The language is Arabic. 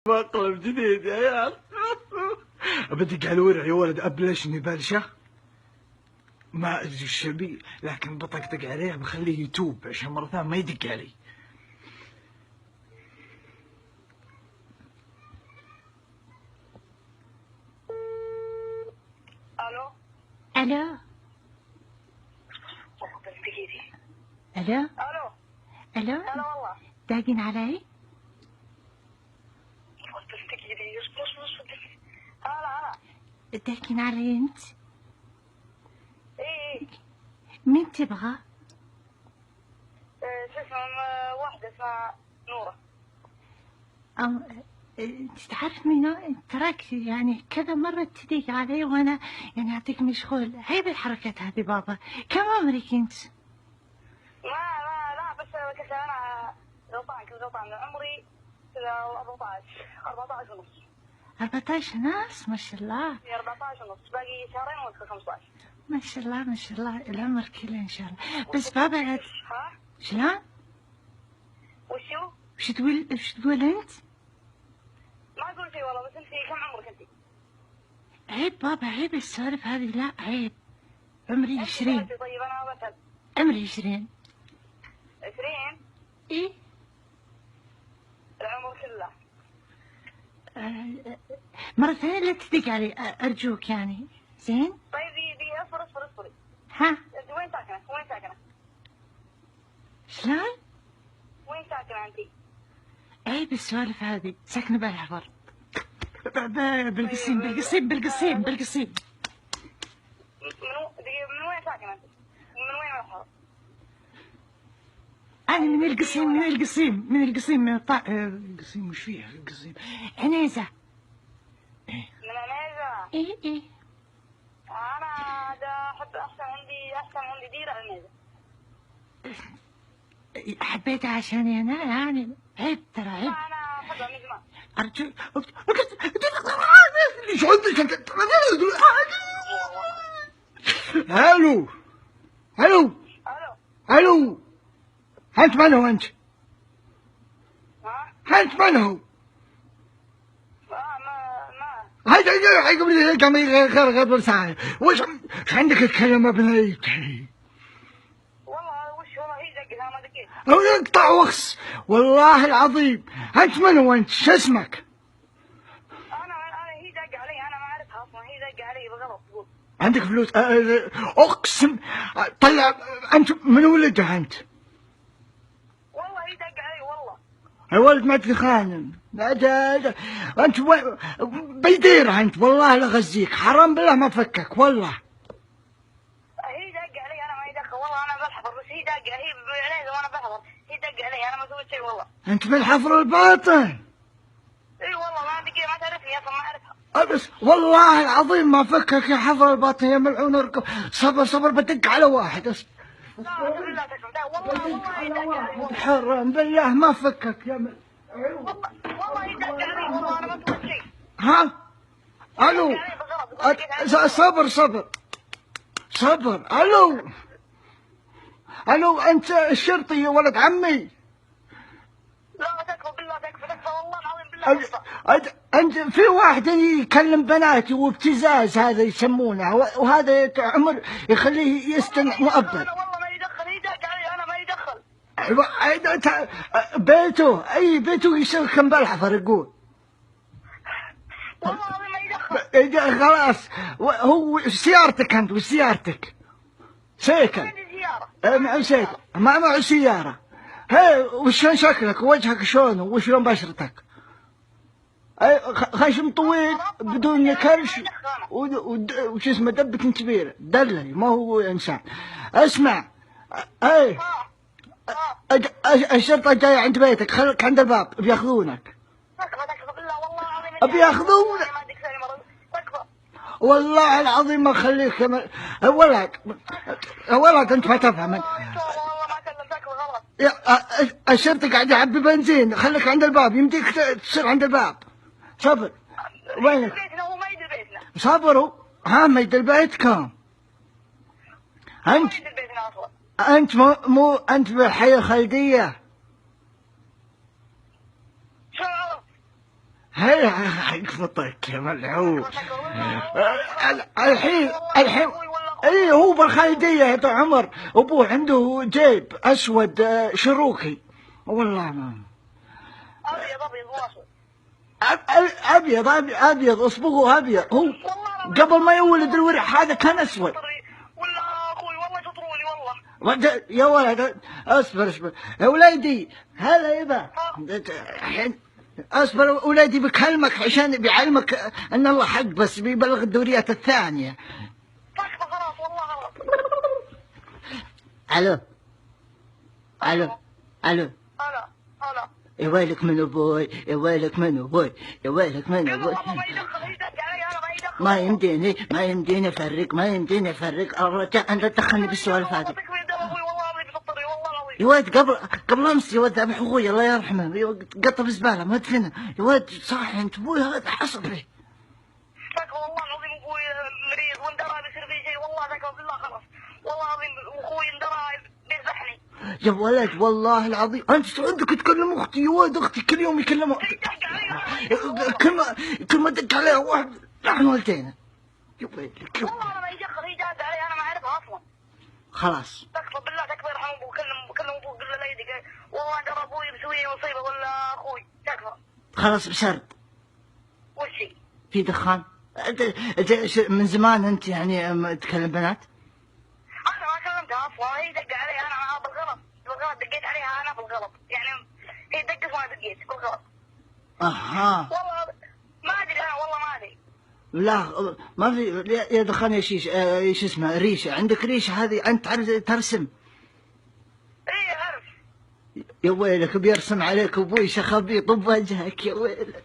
مقلب جديد يا عيال. بدق على الورع يا ولد، ابلشني بلشه ما ادري ايش ابي، لكن بطقطق عليه بخليه يتوب عشان مره ثانيه ما يدق علي. الو الو الو الو الو هلا والله. داقين علي؟ هلا داقين علي انت؟ اي مين تبغى؟ شو اسمه واحدة اسمها نورة. أو انت تعرف مين؟ تراك يعني كذا مرة تدق علي وانا يعني اعطيك مشغول. عيب الحركات هذه بابا. كم عمرك انت؟ لا بس كنت انا غلطان عمري كذا 14 ونص. 14 ناس ما شاء الله. 14 ونص، باقي شهرين وادخل 15. ما شاء الله ما شاء الله، العمر كله ان شاء الله. بس بابا لا ها شلون؟ وشو؟ وش تقول انت؟ ما اقول شيء والله، بس انت كم عمرك انت؟ عيب بابا، عيب السوالف هذه، لا عيب. عمري 20. طيب انا بسأل. عمري 20. 20؟ ايه العمر كله. مرة ثانية لا تدق علي أرجوك يعني. زين؟ طيب دي اصبري. ها؟ انت وين ساكنة؟ شلون؟ وين ساكنة انت؟ عيب السوالف هذه، ساكنة بالحفر. بالقصيم. من وين ساكنة انت؟ من وين الحرب؟ أنا من القصيم القصيم وش فيها القصيم؟ عنيزة. من عنيزة؟ إيه أنا أحب أحسن عندي ديرة عنيزة. حبيتها عشاني أنا يعني. عيب ترى عيب. لا أنا أحبها من زمان. أرجوك. ايش عندك انت؟ الو ألو الو، انت من هو انت؟ ها؟ انت من هو؟ ما هاي قبل ساعة. وش عندك تتكلم ابنيك؟ والله هي دقتها ما دقيت. او يقطع وخس والله العظيم. انت من هو انت؟ شو اسمك؟ أنا هي دق علي، أنا ما أعرفها أصلا، هي دق علي بغلط تقول. عندك فلوس؟ اقسم. طلع. انت من ولدها انت؟ والله هي دق علي والله. يا ولد ما تخانن. انت بيديرها انت، والله لا غزيك، حرام بالله ما فكك والله. هي دق علي، أنا ما يدخل والله، أنا بحضر، بس هي دق هي بعنيزة وأنا بحضر، هي دق علي، أنا ما سويت شيء والله. انت بالحفر الباطن. اي والله ما دقيت، ما تعرفني اصلا، ما اعرفها. بس والله العظيم ما فكك يا حفر الباطن يا ملعون اركب. صبر بدق على واحد. لا اقسم بالله تكفى، والله يدق علي، حرام بالله ما فكك يا والله يدق علي والله، انا ما سويت شيء. ها؟ الو. صبر. الو انت الشرطي يا ولد عمي. لا تكفى بالله، تكفى والله العظيم بالله تكفى. انت في واحد يكلم بناتي وابتزاز، هذا يسمونه، وهذا عمر يخليه يستمع مؤبد. انا والله ما يدخل، يدق علي، انا ما يدخل. بيته يسوي كم بالحفر يقول. والله العظيم ما يدخل. خلاص. هو سيارتك انت وسيارتك سيكل. عندي زيارة. معه سيكل، ما معه سيارة. هي وشلون شكلك ووجهك شلونه وشلون بشرتك؟ خشم طويل بدون كرش وش اسمه دبة كبيرة دلل، ما هو انسان. اسمع. الشرطة جاية عند بيتك، خليك عند الباب بياخذونك. تكفى بالله والله العظيم بياخذونك والله العظيم ما خليك كمان. ولد انت ما تفهم. والله ما كلمتك غلط. الشرطي قاعد يعبي بنزين، خليك عند الباب، يمديك تصير عند الباب. صبر. وينك؟ بيتنا هو ما يدري بيتنا. صبروا. ما يدري بيتكم. انت ما يدري بيتنا اصلا. انت مو انت بالحي الخلدية. شو عرف؟ يقفطك يا ملعون. الحين اي هو بالخالدية يا ابو عمر، ابوه عنده جيب اسود شروكي والله ما ابيض ابيض اصبغه ابيض. هو قبل ما يولد الورع هذا كان اسود. ولا اخوي والله تطروني والله. يا ولد اصبر يا وليدي، هذا يبا الحين اصبر وليدي بكلمك عشان بيعلمك ان الله حق، بس بيبلغ الدوريات الثانية. خلاص والله خلاص. الو الو الو هلا يا ويلك من ابوي، يا ويلك من ابوي، يا ويلك من ابوي. والله ما يدخل، هي دق علي انا ما يدخل. ما يمديني افرق، ما يمديني افرق. الرجال انت تدخلني بالسوالف هذه. يا ولد قبل امس يا ولد ذبح اخوي الله يرحمه، قطه بالزباله ما ادفنه. يا ولد صح انت ابوي هذا حصل فيه. والله العظيم ابوي مريض واندرى بيصير فيه شيء، والله ذكر بالله خلاص والله العظيم اخوي اندرى بيذبحني. يا ولد والله العظيم انت عندك تكلم اختي. يا ولد اختي كل يوم يكلمها، كل ما دق عليها واحد لحن والدينا. يا ولد والله انا ما يدخل، هي داق علي انا ما اعرفها اصلا. خلاص تكفى بالله تكفى يرحم ابوه. كلم ابوه قل له لا يدق، والله اندرى ابوي مسوي مصيبه ولا اخوي. تكفى خلاص بسرد. وشي في دخان. من زمان انت يعني تكلم بنات؟ انا ما كلمتها اصلا، هي دق علي انا بالغلط دقيت عليها انا بالغلط، يعني هي دقت وانا دقيت بالغلط. اها والله ما ادري انا والله ما ادري. لا ما في يا دخان يا شيش ايش اسمه ريشه. عندك ريشه هذه انت تعرف ترسم؟ ايه اعرف. يا ويلك بيرسم عليك ابوي شخبيط بوجهك يا ويلك.